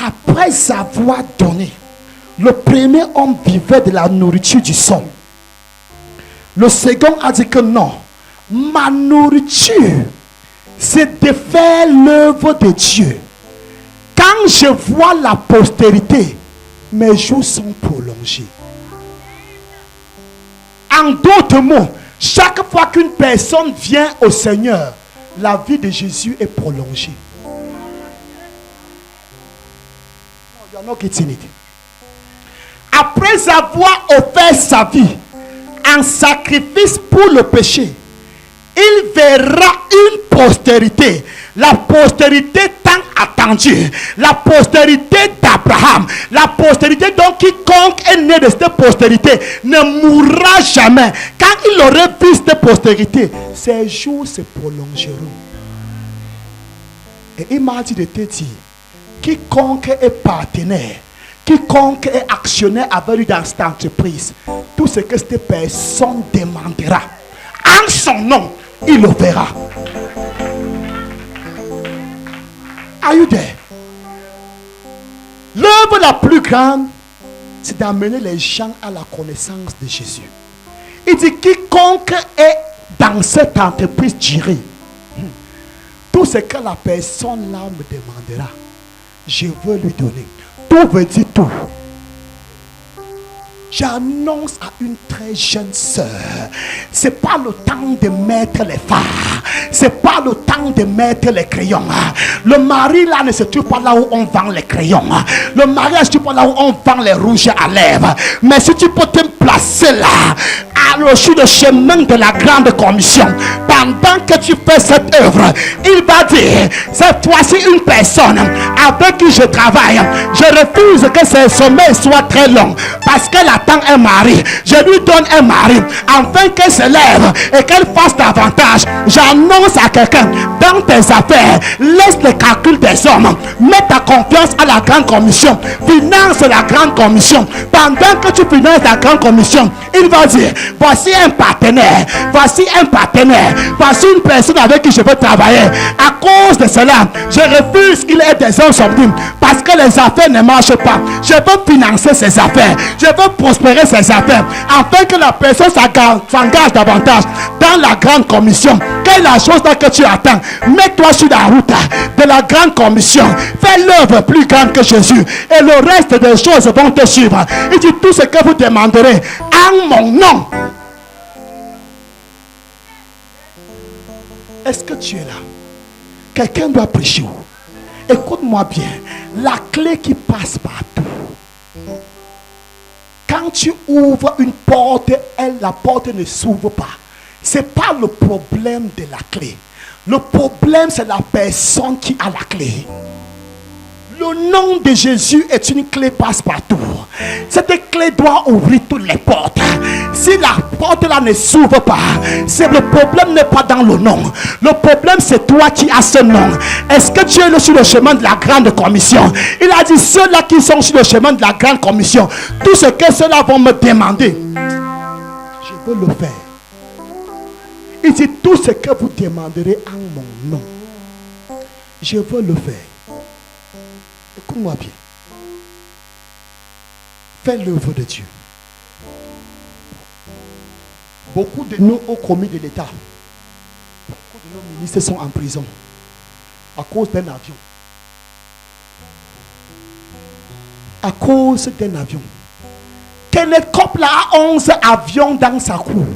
Après avoir donné, le premier homme vivait de la nourriture du sol. Le second a dit que non, ma nourriture, c'est de faire l'œuvre de Dieu. Quand je vois la postérité, mes jours sont prolongés. En d'autres mots, chaque fois qu'une personne vient au Seigneur, la vie de Jésus est prolongée. You are not getting it. Après avoir offert sa vie en sacrifice pour le péché, il verra une postérité. La postérité tant attendue. La postérité d'Abraham. La postérité dont quiconque est né de cette postérité ne mourra jamais. Quand il aurait vu cette postérité, ses jours se prolongeront. Et il m'a dit de te dire, quiconque est partenaire, quiconque est actionnaire avec lui dans cette entreprise, tout ce que cette personne demandera, en son nom, il le fera. Are you there? L'œuvre la plus grande, c'est d'amener les gens à la connaissance de Jésus. Il dit, quiconque est dans cette entreprise dirée, tout ce que la personne là me demandera, je veux lui donner. Tout veut dire tout. J'annonce à une très jeune sœur, c'est pas le temps de mettre les fards, c'est pas le temps de mettre les crayons. Le mari là ne se trouve pas là où on vend les crayons. Le mari ne se trouve pas là où on vend les rouges à lèvres. Mais si tu peux te placer là, sur le chemin de la grande commission, pendant que tu fais cette œuvre, il va dire, cette fois-ci une personne avec qui je travaille, je refuse que ses sommets soient très longs parce qu'elle attend un mari. Je lui donne un mari afin qu'elle se lève et qu'elle fasse davantage. J'annonce à quelqu'un, dans tes affaires, laisse le calcul des hommes, mets ta confiance à la grande commission, finance la grande commission. Pendant que tu finances la grande commission, il va dire, voici un partenaire, voici un partenaire, voici une personne avec qui je veux travailler. À cause de cela, je refuse qu'il ait des hommes sommes parce que les affaires ne marchent pas. Je veux financer ses affaires, je veux prospérer ses affaires, afin que la personne s'engage davantage dans la grande commission. Quelle est la chose là que tu attends? Mets-toi sur la route de la grande commission. Fais l'œuvre plus grande que Jésus et le reste des choses vont te suivre. Il dit, tout ce que vous demanderez en mon nom. Est-ce que tu es là? Quelqu'un doit prêcher. Écoute-moi bien. La clé qui passe partout. Quand tu ouvres une porte, la porte ne s'ouvre pas. Ce n'est pas le problème de la clé. Le problème, c'est la personne qui a la clé. Le nom de Jésus est une clé passe-partout. Cette clé doit ouvrir toutes les portes. Si la porte là ne s'ouvre pas, le problème n'est pas dans le nom. Le problème, c'est toi qui as ce nom. Est-ce que tu es sur le chemin de la grande commission? Il a dit, ceux-là qui sont sur le chemin de la grande commission, tout ce que ceux-là vont me demander, je veux le faire. Il dit, tout ce que vous demanderez en mon nom, je veux le faire. Écoute-moi bien. Fais l'œuvre de Dieu. Beaucoup de nous au commis de l'État, beaucoup de nos ministres sont en prison à cause d'un avion. À cause d'un avion. Kenneth Copeland a 11 avions dans sa cour.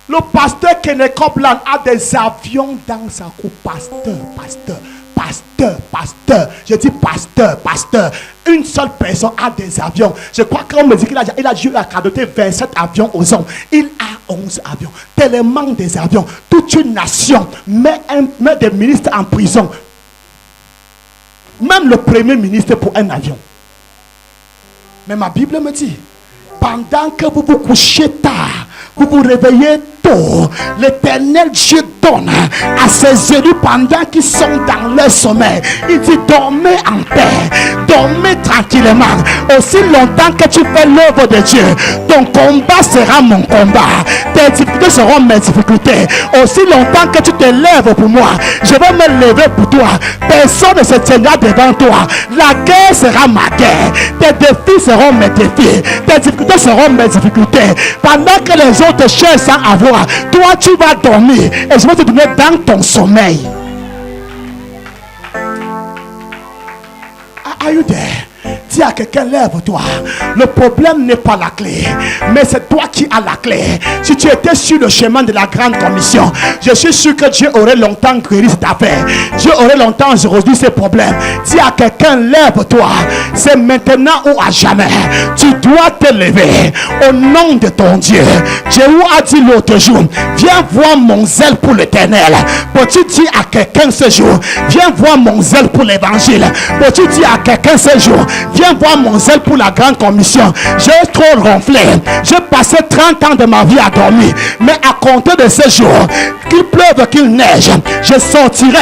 Le pasteur Kenneth Copeland a des avions dans sa cour. Pasteur. Je dis pasteur. Une seule personne a des avions. Je crois qu'on me dit qu'il a dû accorder 27 avions aux hommes. Il a 11 avions. Tellement des avions. Toute une nation met des ministres en prison. Même le premier ministre pour un avion. Mais ma Bible me dit, pendant que vous vous couchez tard, vous vous réveillez tôt, l'Éternel Dieu ordonne à ses élus pendant qu'ils sont dans leur sommeil. Il dit dormez en paix, dormez tranquillement. Aussi longtemps que tu fais l'œuvre de Dieu, ton combat sera mon combat, tes difficultés seront mes difficultés. Aussi longtemps que tu te lèves pour moi, je vais me lever pour toi. Personne ne se tiendra devant toi. La guerre sera ma guerre, tes défis seront mes défis, tes difficultés seront mes difficultés. Pendant que les autres cherchent sans avoir, toi tu vas dormir et je vais te donner dans ton sommeil. Are you there? Dis à quelqu'un, lève-toi. Le problème n'est pas la clé, mais c'est toi qui as la clé. Si tu étais sur le chemin de la grande commission, je suis sûr que Dieu aurait longtemps guéri cette affaire. Dieu aurait longtemps résolu ces problèmes. Dis à quelqu'un, lève-toi. C'est maintenant ou à jamais. Tu dois te lever au nom de ton Dieu. Jéhu a dit l'autre jour, viens voir mon zèle pour l'éternel. Peux-tu dire à quelqu'un ce jour, viens voir mon zèle pour l'évangile. Peux-tu dire à quelqu'un ce jour, viens voir mon zèle pour la grande commission. J'ai trop ronflé. J'ai passé 30 ans de ma vie à dormir. Mais à compter de ce jour, qu'il pleuve, qu'il neige, je sortirai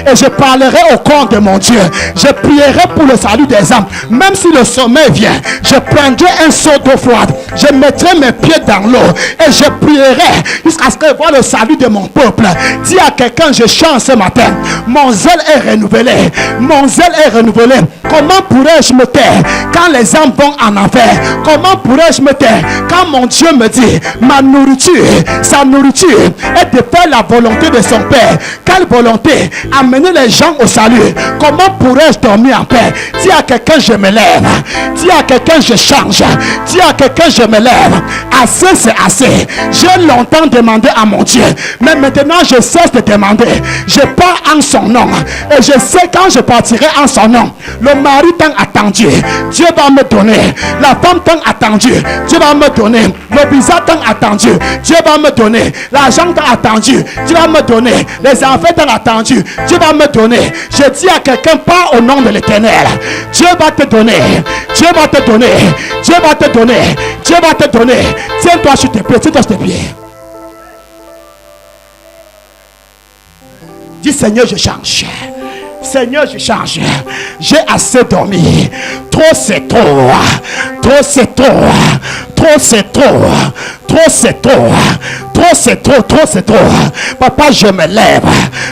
et je parlerai au corps de mon Dieu. Je prierai pour le salut des âmes. Même si le sommeil vient, je prendrai un seau d'eau froide. Je mettrai mes pieds dans l'eau et je prierai jusqu'à ce que je voie le salut de mon peuple. Dis à quelqu'un, je chante ce matin. Mon zèle est renouvelé. Mon zèle est renouvelé. Comment pourrais-je me taire quand les âmes vont en enfer? Comment pourrais-je me taire quand mon Dieu me dit ma nourriture, sa nourriture est de faire la volonté de son Père? Quelle volonté? Amener les gens au salut. Comment pourrais-je dormir en paix? Dis à quelqu'un, je me lève. Dis à quelqu'un, je change. Dis à quelqu'un, je me lève. Assez, c'est assez. J'ai longtemps demandé à mon Dieu, mais maintenant je cesse de demander. Je pars en son nom et je sais quand je partirai en son nom. Le mari tant attendu, Dieu va me donner. La femme tant attendue, Dieu va me donner. Le visa tant attendu, Dieu va me donner. L'argent tant attendu, Dieu va me donner. Les enfants tant attendus, Dieu va me donner. Je dis à quelqu'un, pas au nom de l'Éternel. Dieu va te donner. Dieu va te donner. Dieu va te donner. Dieu va te donner. Tiens-toi sur tes pieds. Tiens-toi sur tes pieds. Dis Seigneur, je change. Seigneur, je change. J'ai assez dormi. Trop c'est trop. Trop c'est trop. Trop c'est trop. Trop c'est trop. Trop c'est trop. Trop c'est trop. Papa, je me lève.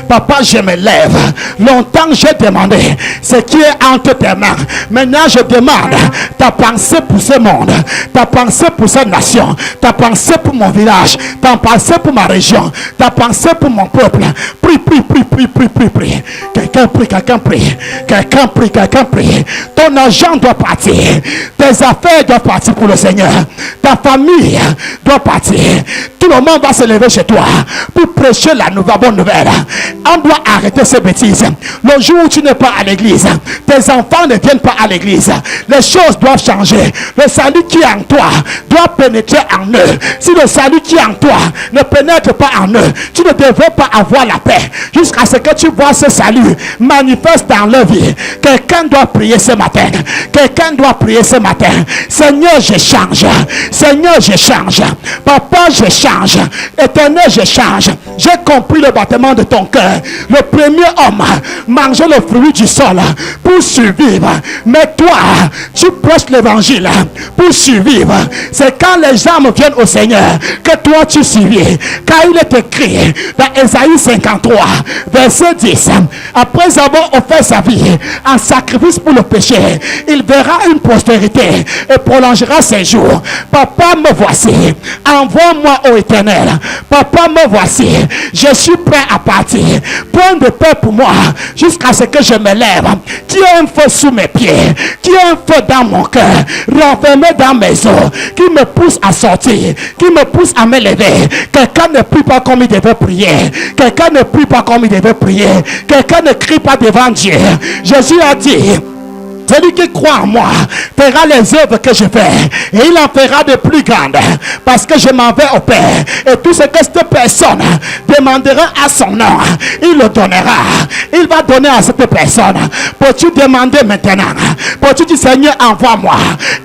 Papa, je me lève. Longtemps j'ai demandé ce qui est entre tes mains. Maintenant je demande ta pensée pour ce monde, ta pensée pour cette nation, ta pensée pour mon village, ta pensée pour ma région, ta pensée pour mon peuple. Prie, prie, prie, prie, prie, prie, prie. Quelqu'un prie, quelqu'un prie. Quelqu'un prie, quelqu'un prie. Ton argent doit partir. Tes affaires doivent partir pour le Seigneur. Ta famille doit partir. Tout le monde va se lever chez toi pour prêcher la bonne nouvelle. On doit arrêter ces bêtises. Le jour où tu n'es pas à l'église, tes enfants ne viennent pas à l'église. Les choses doivent changer. Le salut qui est en toi doit pénétrer en eux. Si le salut qui est en toi ne pénètre pas en eux, tu ne devrais pas avoir la paix jusqu'à ce que tu vois ce salut manifeste dans leur vie. Quelqu'un doit prier ce matin. Quelqu'un doit prier ce matin. Seigneur, je change. Seigneur, je change. Papa, je change. Éternel, je change. J'ai compris le battement de ton cœur. Le premier homme mangeait le fruit du sol pour survivre. Mais toi, tu prêches l'évangile pour survivre. C'est quand les âmes viennent au Seigneur que toi tu survis. Car il est écrit dans Ésaïe 53, verset 10. Après avoir offert sa vie en sacrifice pour le péché, il verra une postérité et prolongera ses jours. Papa, me voici. Envoie-moi au Éternel. Papa, me voici. Je suis prêt à partir. Point de paix pour moi jusqu'à ce que je me lève. Qui a un feu sous mes pieds, qui a un feu dans mon cœur, renfermé dans mes os, qui me pousse à sortir, qui me pousse à me lever. Quelqu'un ne prie pas comme il devait prier. Quelqu'un ne prie pas comme il devait prier. Quelqu'un ne crie pas devant Dieu. Jésus a dit, Celui qui croit en moi fera les œuvres que je fais. Et il en fera de plus grandes. Parce que je m'en vais au Père. Et tout ce que cette personne demandera à son nom, il le donnera. Il va donner à cette personne. Peux-tu demander maintenant? Peux-tu dire, Seigneur, envoie-moi.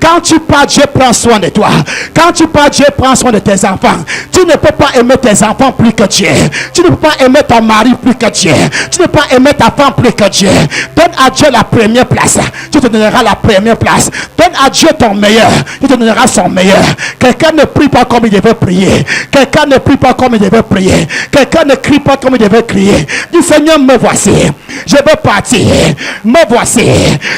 Quand tu pars, Dieu prend soin de toi. Quand tu pars, Dieu prend soin de tes enfants. Tu ne peux pas aimer tes enfants plus que Dieu. Tu ne peux pas aimer ton mari plus que Dieu. Tu ne peux pas aimer ta femme plus que Dieu. Donne à Dieu la première place. Tu te donneras la première place. Donne à Dieu ton meilleur. Il te donnera son meilleur. Quelqu'un ne prie pas comme il devait prier. Quelqu'un ne prie pas comme il devait prier. Quelqu'un ne crie pas comme il devait crier. Dis, Seigneur, me voici. Je veux partir. Me voici.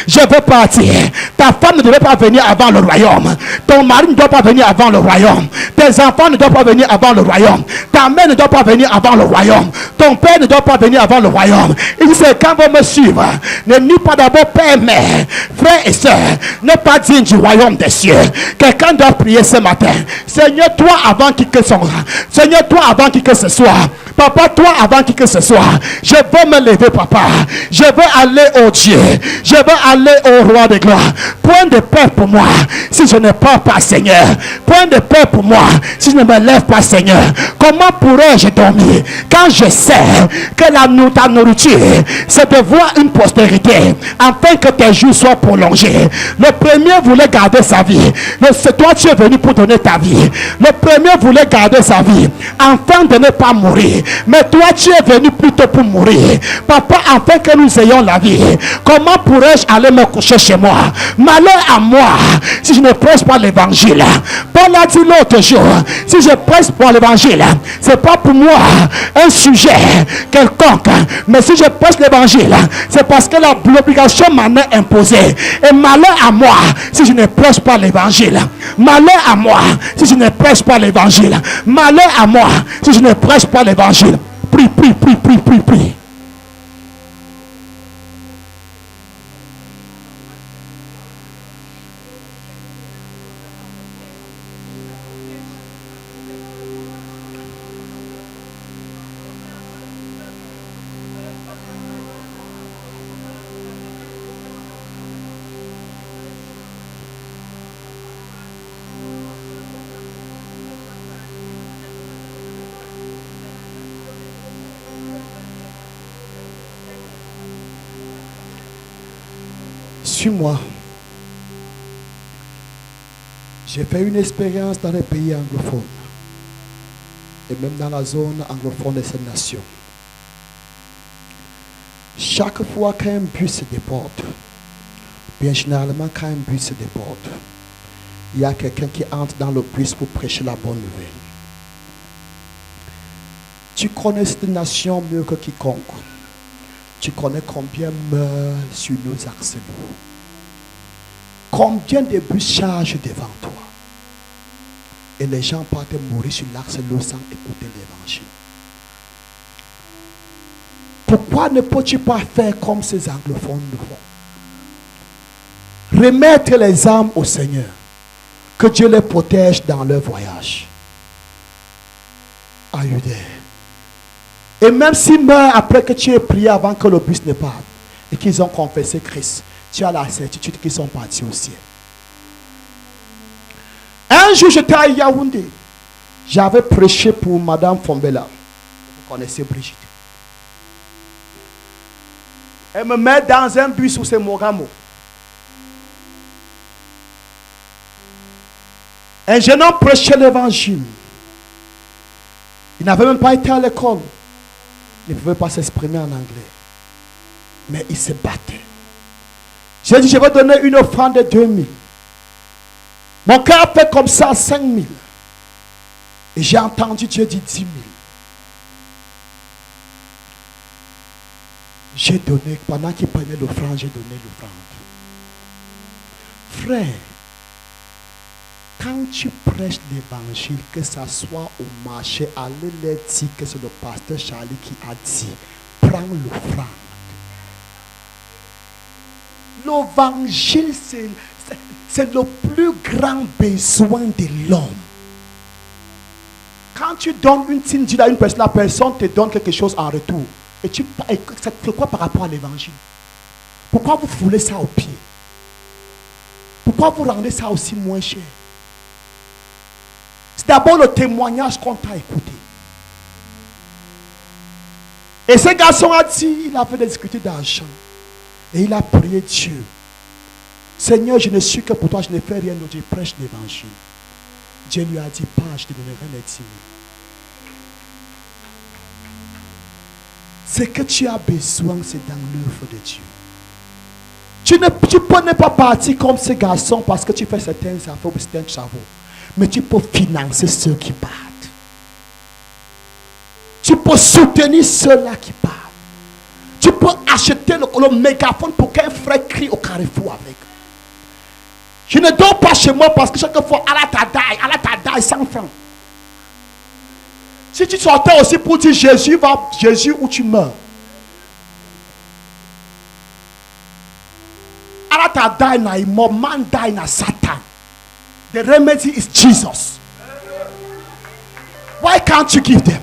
Je veux partir. Ta femme ne devait pas venir avant le royaume. Ton mari ne doit pas venir avant le royaume. Tes enfants ne doivent pas venir avant le royaume. Ta mère ne doit pas venir avant le royaume. Ton père ne doit pas venir avant le royaume. Il dit, c'est quand vous me suivre, ne nie pas d'abord père, mère, frère et soeur, n'est pas digne du royaume des cieux. Quelqu'un doit prier ce matin. Seigneur, toi avant qui que ce soit. Seigneur, toi avant qui que ce soit. Papa, toi avant qui que ce soit. Je veux me lever, papa. Je veux aller au Dieu. Je veux aller au roi de gloire. Point de paix pour moi si je ne pars pas, Seigneur. Point de paix pour moi si je ne me lève pas, Seigneur. Comment pourrais-je dormir quand je sais que ta nourriture, c'est de voir une postérité afin que tes jours soient prolongés. Le premier voulait garder sa vie. C'est toi, tu es venu pour donner ta vie. Le premier voulait garder sa vie afin de ne pas mourir. Mais toi, tu es venu plutôt pour mourir. Papa, afin que nous ayons la vie, comment pourrais-je aller me coucher chez moi? Malheur à moi si je ne prêche pas l'évangile. Paul a dit l'autre jour, si je prêche pas l'évangile, c'est pas pour moi un sujet quelconque, mais si je prêche l'évangile, c'est parce que l'obligation m'en est imposée. Et malheur à moi si je ne prêche pas l'évangile. Malheur à moi si je ne prêche pas l'évangile. Malheur à moi si je ne prêche pas l'évangile. Prie, prie, prie, prie, prie, prie. Suis-moi. J'ai fait une expérience dans les pays anglophones et même dans la zone anglophone de cette nation. Chaque fois qu'un bus se déborde, bien généralement quand un bus se déborde, il y a quelqu'un qui entre dans le bus pour prêcher la bonne nouvelle. Tu connais cette nation mieux que quiconque. Tu connais combien meurent sur nos axes lourds. Combien de bus chargent devant toi. Et les gens partent mourir sur l'axe lourd sans écouter l'évangile. Pourquoi ne peux-tu pas faire comme ces anglophones le font? Remettre les âmes au Seigneur. Que Dieu les protège dans leur voyage. Are you there? Et même s'ils meurent après que tu aies prié avant que le bus ne parte et qu'ils ont confessé Christ, tu as la certitude qu'ils sont partis au ciel. Un jour, j'étais à Yaoundé. J'avais prêché pour Madame Fombela. Vous connaissez Brigitte. Elle me met dans un bus où c'est Mogamo. Un jeune homme prêchait l'évangile. Il n'avait même pas été à l'école. Il ne pouvait pas s'exprimer en anglais. Mais il se battait. J'ai dit, je vais donner une offrande de 2000. Mon cœur a fait comme ça 5000. Et j'ai entendu Dieu dire 10 000. J'ai donné, pendant qu'il prenait l'offrande, j'ai donné l'offrande. Frère, quand tu prêches l'évangile, que ça soit au marché, allez leur dire que c'est le pasteur Charlie qui a dit, prends l'offrande. L'évangile, c'est le plus grand besoin de l'homme. Quand tu donnes une signe à une personne, la personne te donne quelque chose en retour. Et ça te fait quoi par rapport à l'évangile? Pourquoi vous foulez ça au pied? pourquoi vous rendez ça aussi moins cher? C'est d'abord le témoignage qu'on t'a écouté. Et ce garçon a dit, il a fait des difficultés d'argent. Et il a prié Dieu. Seigneur, je ne suis que pour toi, je ne fais rien d'autre, je prêche l'évangile. Dieu lui a dit, pas, je te donnerai les 10 000. Ce que tu as besoin, c'est dans l'œuvre de Dieu. Tu peux ne pas partir comme ce garçon parce que tu fais certains affaires ou certains travaux. Mais tu peux financer ceux qui partent. Tu peux soutenir ceux-là qui partent. Tu peux acheter le mégaphone pour qu'un frère crie au carrefour avec. Je ne dors pas chez moi parce que chaque fois, Allah t'a 100 francs. Si tu sortais aussi pour dire Jésus ou tu meurs. Allah t'a dit na imo, man die na Satan. The remedy is Jesus. Why can't you give them?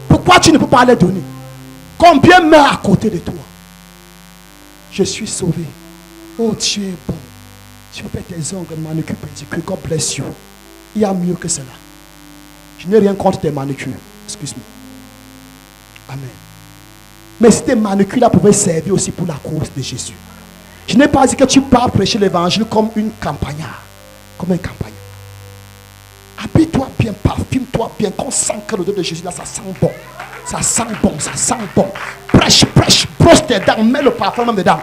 Pourquoi tu ne peux pas les donner? Combien meurent à côté de toi? Je suis sauvé. Oh, Dieu est bon. Tu fais tes ongles manucures pédicures. God bless you. Il y a mieux que cela. Je n'ai rien contre tes manucures. Excuse-moi. Amen. Mais si tes manucures là pouvaient servir aussi pour la cause de Jésus. Je n'ai pas dit que tu pars prêcher l'évangile comme une campagnard. Comme un campagnard. Habille-toi bien, parfume-toi bien. Qu'on sent que le dos de Jésus là, ça sent bon. Ça sent bon, ça sent bon. Prêche, brosse tes dents, mets le parfum même dedans.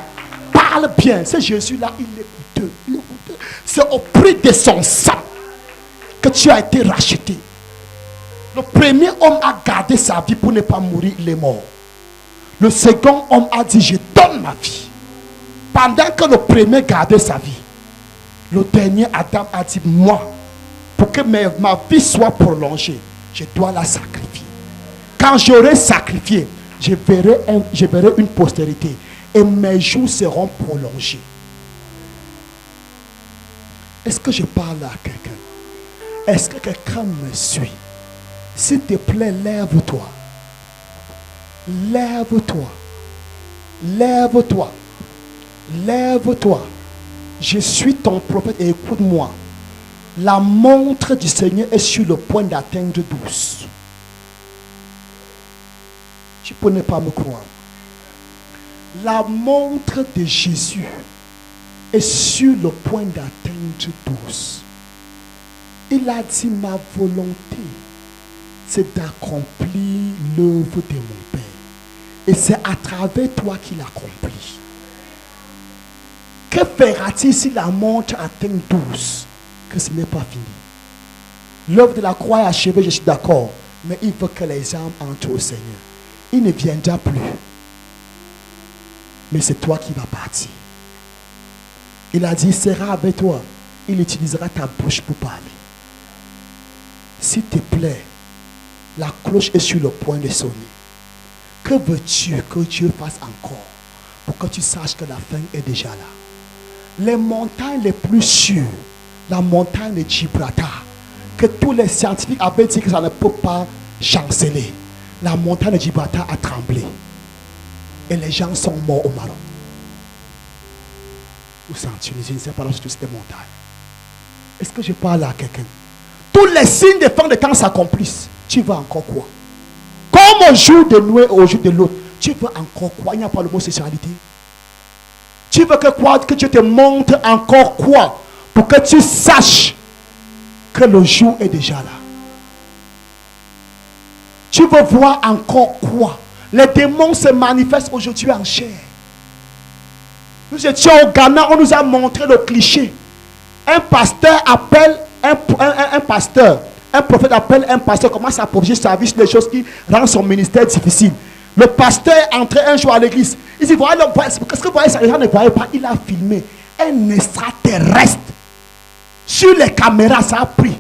Parle bien. Ce Jésus là, il est coûteux. Il est coûteux. C'est au prix de son sang que tu as été racheté. Le premier homme a gardé sa vie pour ne pas mourir, il est mort. Le second homme a dit, je donne ma vie. Pendant que le premier gardait sa vie, le dernier Adam a dit, moi, pour que ma vie soit prolongée, je dois la sacrifier. Quand j'aurai sacrifié, je verrai une postérité et mes jours seront prolongés. Est-ce que je parle à quelqu'un? Est-ce que quelqu'un me suit? S'il te plaît, lève-toi. Lève-toi. Lève-toi. Lève-toi. Je suis ton prophète et écoute-moi. La montre du Seigneur est sur le point d'atteindre 12. Tu peux ne pas me croire. La montre de Jésus est sur le point d'atteindre 12. Il a dit, ma volonté, c'est d'accomplir l'œuvre de mon Père. Et c'est à travers toi qu'il accomplit. Que fera-t-il si la montre atteint 12? Que ce n'est pas fini. L'œuvre de la croix est achevée, je suis d'accord. Mais il veut que les âmes entrent au Seigneur. Il ne viendra plus. Mais c'est toi qui vas partir. Il a dit, il sera avec toi. Il utilisera ta bouche pour parler. S'il te plaît, la cloche est sur le point de sonner. Que veux-tu que Dieu fasse encore pour que tu saches que la fin est déjà là? Les montagnes les plus sûres, la montagne de Gibraltar, que tous les scientifiques avaient dit que ça ne peut pas chanceler. La montagne de Gibraltar a tremblé. Et les gens sont morts au Maroc. Où sont Tunisie, je ne sais pas, sur toutes ces montagnes. Est-ce que je parle à quelqu'un? Tous les signes de fin de temps s'accomplissent. Tu veux encore quoi? Comme au jour de Noé et au jour de l'autre. Tu veux encore quoi? Il n'y a pas le mot sexualité. Tu veux que quoi? Que Dieu te montre encore quoi? Pour que tu saches que le jour est déjà là. Tu veux voir encore quoi? Les démons se manifestent aujourd'hui en chair. Nous étions au Ghana, on nous a montré le cliché. Un pasteur appelle un pasteur. Un prophète appelle un pasteur, commence à projeter sa vie sur des choses qui rendent son ministère difficile. Le pasteur est entré un jour à l'église. Il dit, voilà, qu'est-ce que vous voyez ça? Les gens ne voyaient pas. Il a filmé un extraterrestre. Sur les caméras, ça a pris.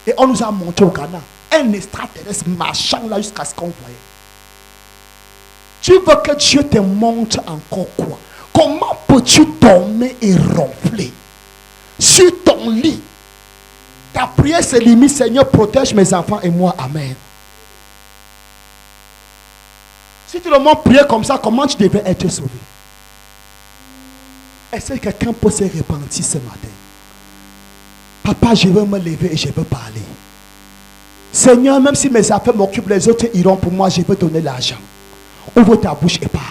Et on nous a montré au Ghana. Un extraterrestre marchant là jusqu'à ce qu'on voyait. Tu veux que Dieu te montre encore quoi? Comment peux-tu dormir et ronfler sur ton lit? Ta prière se limite, Seigneur, protège mes enfants et moi. Amen. Si tout le monde priait comme ça, comment tu devais être sauvé? Est-ce que quelqu'un peut se repentir ce matin? Papa, je veux me lever et je veux parler. Seigneur, même si mes affaires m'occupent, les autres iront pour moi, je veux donner l'argent. Ouvre ta bouche et parle.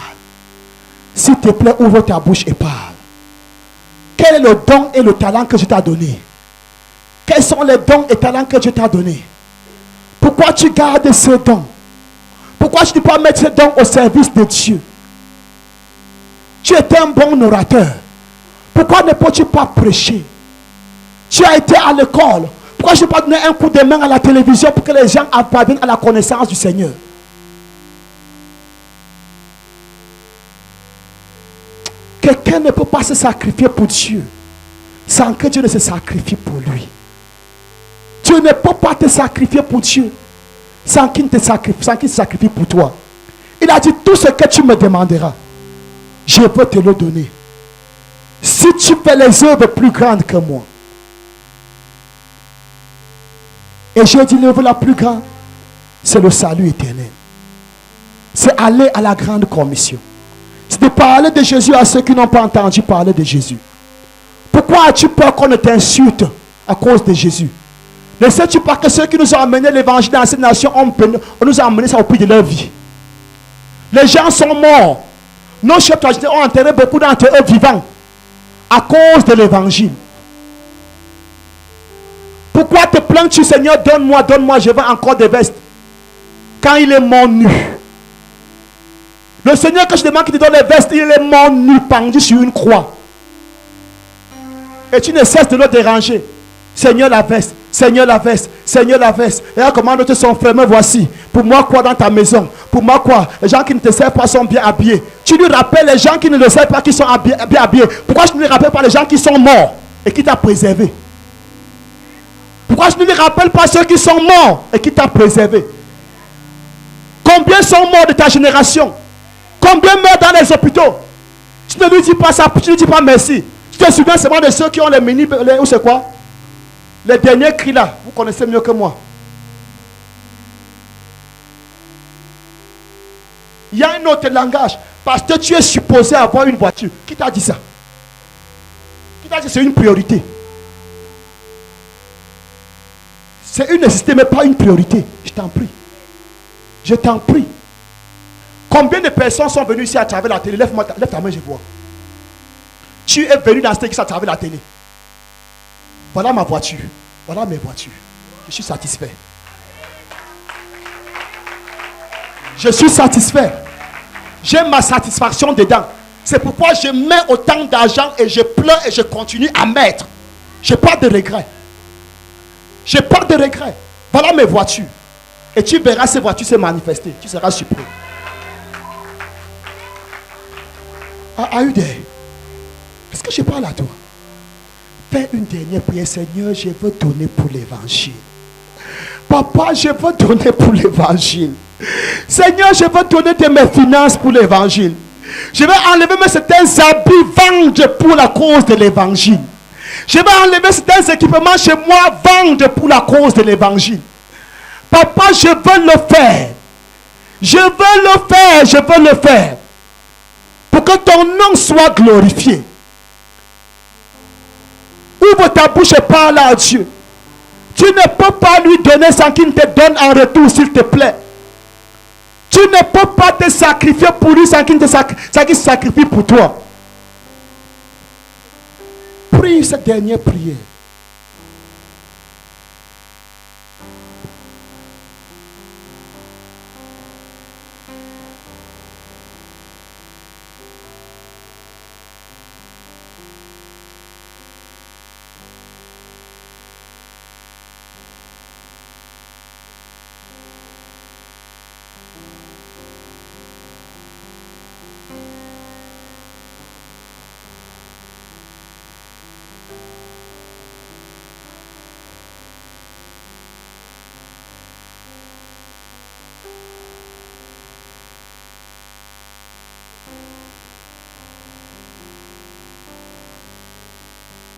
S'il te plaît, ouvre ta bouche et parle. Quel est le don et le talent que je t'ai donné? Quels sont les dons et talents que Dieu t'a donné? Pourquoi tu gardes ce don? Pourquoi tu ne peux pas mettre ce don au service de Dieu? Tu es un bon orateur. Pourquoi ne peux-tu pas prêcher? Tu as été à l'école. Pourquoi je ne peux pas donner un coup de main à la télévision pour que les gens parviennent à la connaissance du Seigneur? Quelqu'un ne peut pas se sacrifier pour Dieu sans que Dieu ne se sacrifie pour lui. Tu ne peux pas te sacrifier pour Dieu sans qu'il se sacrifie pour toi. Il a dit, tout ce que tu me demanderas, je peux te le donner. Si tu fais les œuvres plus grandes que moi. Et j'ai dit, l'œuvre la plus grande, c'est le salut éternel. C'est aller à la grande commission. C'est de parler de Jésus à ceux qui n'ont pas entendu parler de Jésus. Pourquoi as-tu peur qu'on ne t'insulte à cause de Jésus? Ne sais-tu pas que ceux qui nous ont amené l'évangile dans cette nation, on nous a amené ça au prix de leur vie? Les gens sont morts. Nos chefs ont enterré beaucoup d'entre eux vivants à cause de l'évangile. Pourquoi te plains-tu, Seigneur? Donne-moi, donne-moi, je veux encore des vestes. Quand il est mort nu. Le Seigneur, que je demande qu'il te donne les vestes, il est mort nu, pendu sur une croix. Et tu ne cesses de le déranger. Seigneur, la veste. Seigneur, la veste. Seigneur, la veste. Et là, comment d'autres sont frères, me voici. Pour moi, quoi dans ta maison? Pour moi, quoi? Les gens qui ne te servent pas sont bien habillés. Tu lui rappelles les gens qui ne le servent pas, qui sont bien habillés. Pourquoi je ne lui rappelle pas les gens qui sont morts et qui t'ont préservé? Pourquoi je ne lui rappelle pas ceux qui sont morts et qui t'ont préservé? Combien sont morts de ta génération? Combien meurent dans les hôpitaux? Tu ne lui dis pas ça, tu ne lui dis pas merci. Tu te souviens seulement de ceux qui ont les mini, ou c'est quoi? Les derniers cris là, vous connaissez mieux que moi. Il y a un autre langage. Parce que tu es supposé avoir une voiture. Qui t'a dit ça? Qui t'a dit que c'est une priorité? C'est une nécessité, mais pas une priorité. Je t'en prie. Je t'en prie. Combien de personnes sont venues ici à travers la télé? Lève ta main, je vois. Tu es venu dans cette église à travers la télé. Voilà ma voiture. Voilà mes voitures. Je suis satisfait. Je suis satisfait. J'ai ma satisfaction dedans. C'est pourquoi je mets autant d'argent et je pleure et je continue à mettre. Je n'ai pas de regret. Je n'ai pas de regret. Voilà mes voitures. Et tu verras ces voitures se manifester. Tu seras surpris. Aïe, est-ce que je parle à toi? Fais une dernière prière. Seigneur, je veux donner pour l'évangile. Papa, je veux donner pour l'évangile. Seigneur, je veux donner de mes finances pour l'évangile. Je vais enlever certains habits, vendre pour la cause de l'évangile. Je vais enlever certains équipements chez moi, vendre pour la cause de l'évangile. Papa, je veux le faire. Je veux le faire, je veux le faire. Pour que ton nom soit glorifié. Ouvre ta bouche et parle à Dieu. Tu ne peux pas lui donner sans qu'il te donne en retour, s'il te plaît. Tu ne peux pas te sacrifier pour lui sans qu'il se sacrifie pour toi. Prie cette dernière prière.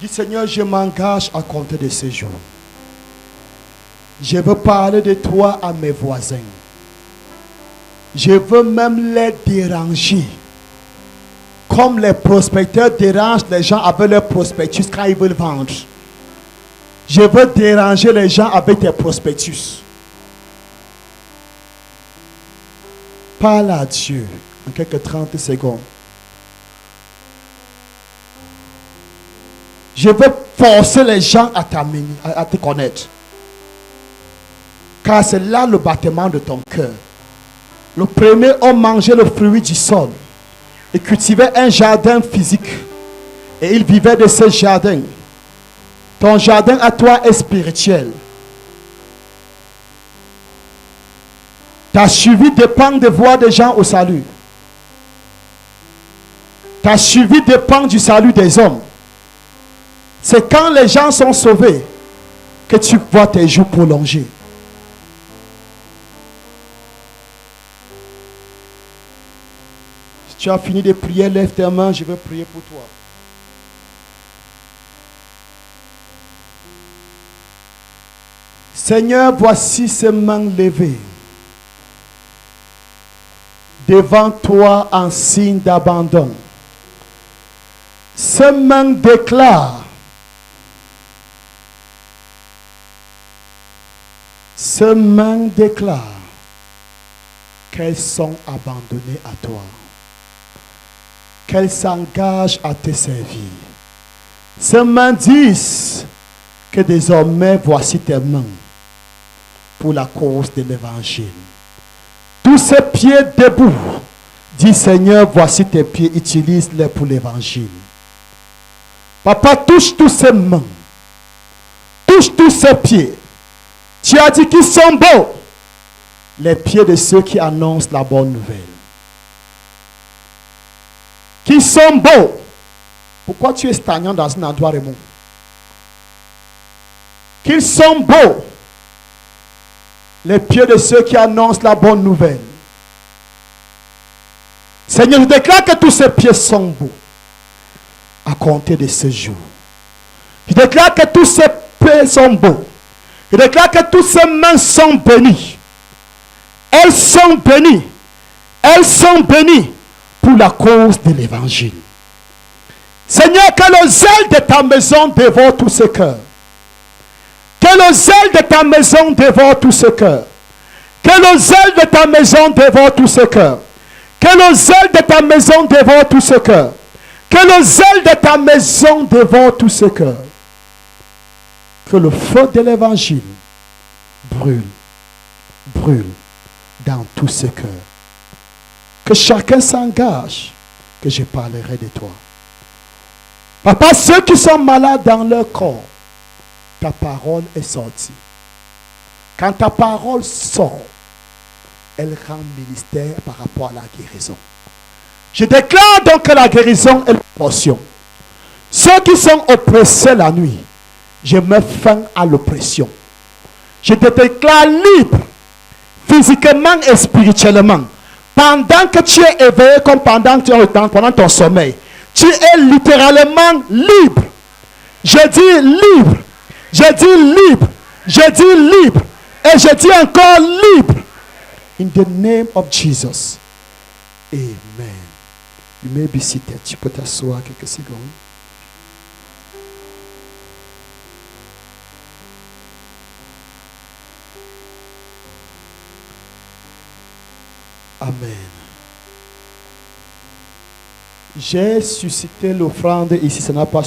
Dis Seigneur, je m'engage à compter de ce jour. Je veux parler de toi à mes voisins. Je veux même les déranger. Comme les prospecteurs dérangent les gens avec leurs prospectus quand ils veulent vendre. Je veux déranger les gens avec tes prospectus. Parle à Dieu en quelques 30 secondes. Je veux forcer les gens à te connaître. Car c'est là le battement de ton cœur. Le premier homme mangeait le fruit du sol. Il cultivait un jardin physique. Et il vivait de ce jardin. Ton jardin à toi est spirituel. Ta suivi dépend de voir des gens au salut. Ta suivi dépend du salut des hommes. C'est quand les gens sont sauvés que tu vois tes jours prolongés. Si tu as fini de prier, lève tes mains, je vais prier pour toi. Seigneur, voici ces mains levées devant toi en signe d'abandon. Ces mains déclarent qu'elles sont abandonnées à toi, qu'elles s'engagent à te servir. Ces mains disent que désormais voici tes mains pour la cause de l'évangile. Tous ces pieds debout, dis Seigneur, voici tes pieds, utilise-les pour l'évangile. Papa, touche tous ces mains, touche tous ces pieds. Tu as dit qu'ils sont beaux, les pieds de ceux qui annoncent la bonne nouvelle. Qu'ils sont beaux. Pourquoi tu es stagnant dans un endroit, Raymond? Qu'ils sont beaux, les pieds de ceux qui annoncent la bonne nouvelle. Seigneur, je déclare que tous ces pieds sont beaux à compter de ce jour. Je déclare que tous ces pieds sont beaux. Je déclare que toutes ces mains sont bénies. Elles sont bénies. Elles sont bénies pour la cause de l'évangile. Seigneur, que le zèle de ta maison dévore tous ces cœurs. Que le zèle de ta maison dévore tous ces cœurs. Que le zèle de ta maison dévore tous ces cœurs. Que le zèle de ta maison dévore tous ces cœurs. Que le zèle de ta maison dévore tous ces cœurs. Que le feu de l'évangile brûle dans tous ces cœurs. Que chacun s'engage, que je parlerai de toi. Papa, ceux qui sont malades dans leur corps, ta parole est sortie. Quand ta parole sort, elle rend ministère par rapport à la guérison. Je déclare donc que la guérison est la portion. Ceux qui sont oppressés la nuit, je mets fin à l'oppression. Je te déclare libre, physiquement et spirituellement. Pendant que tu es éveillé, comme pendant ton sommeil, tu es littéralement libre. Je dis libre. Je dis libre. Je dis libre. Et je dis encore libre. In the name of Jesus. Amen. You may be seated. Tu peux t'asseoir quelques secondes. Amen. J'ai suscité l'offrande ici, ça n'a pas